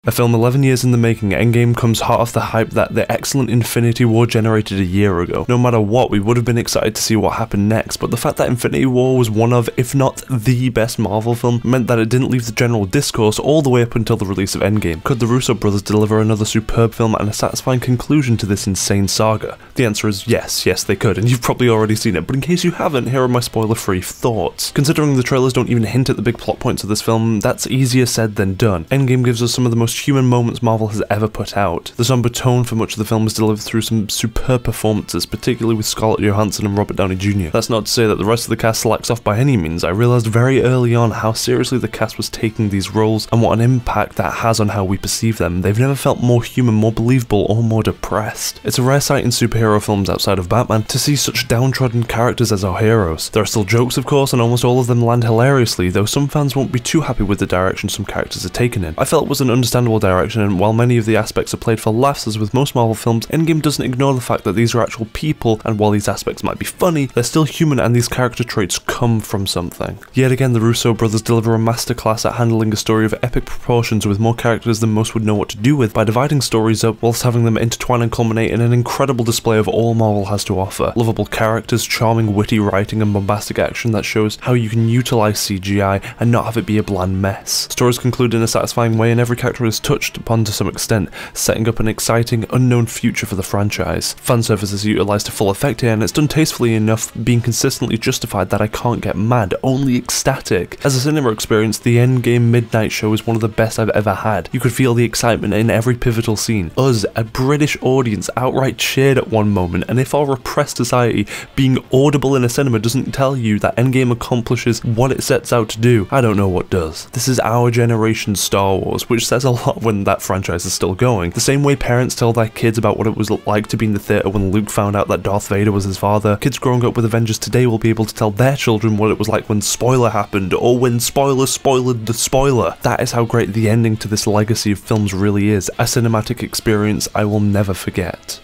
A film 11 years in the making, Endgame comes hot off the hype that the excellent Infinity War generated a year ago. No matter what, we would have been excited to see what happened next, but the fact that Infinity War was one of, if not the best Marvel film, meant that it didn't leave the general discourse all the way up until the release of Endgame. Could the Russo brothers deliver another superb film and a satisfying conclusion to this insane saga? The answer is yes, they could, and you've probably already seen it, but in case you haven't, here are my spoiler-free thoughts. Considering the trailers don't even hint at the big plot points of this film, that's easier said than done. Endgame gives us some of the most human moments Marvel has ever put out. The somber tone for much of the film is delivered through some superb performances, particularly with Scarlett Johansson and Robert Downey Jr. That's not to say that the rest of the cast slacks off by any means. I realised very early on how seriously the cast was taking these roles and what an impact that has on how we perceive them. They've never felt more human, more believable, or more depressed. It's a rare sight in superhero films outside of Batman to see such downtrodden characters as our heroes. There are still jokes, of course, and almost all of them land hilariously, though some fans won't be too happy with the direction some characters are taken in. I felt it was an understandable direction, and while many of the aspects are played for laughs as with most Marvel films, Endgame doesn't ignore the fact that these are actual people, and while these aspects might be funny, they're still human and these character traits come from something. Yet again, the Russo brothers deliver a masterclass at handling a story of epic proportions with more characters than most would know what to do with by dividing stories up whilst having them intertwine and culminate in an incredible display of all Marvel has to offer. Lovable characters, charming witty writing, and bombastic action that shows how you can utilize CGI and not have it be a bland mess. Stories conclude in a satisfying way and every character is touched upon to some extent, setting up an exciting, unknown future for the franchise. Fanservice is utilised to full effect here, and it's done tastefully enough, being consistently justified that I can't get mad, only ecstatic. As a cinema experience, the Endgame midnight show is one of the best I've ever had. You could feel the excitement in every pivotal scene. Us, a British audience, outright cheered at one moment, and if our repressed society being audible in a cinema doesn't tell you that Endgame accomplishes what it sets out to do, I don't know what does. This is our generation's Star Wars, which says a lot when that franchise is still going. The same way parents tell their kids about what it was like to be in the theatre when Luke found out that Darth Vader was his father, kids growing up with Avengers today will be able to tell their children what it was like when spoiler happened, or when spoiler spoiled the spoiler. That is how great the ending to this legacy of films really is, a cinematic experience I will never forget.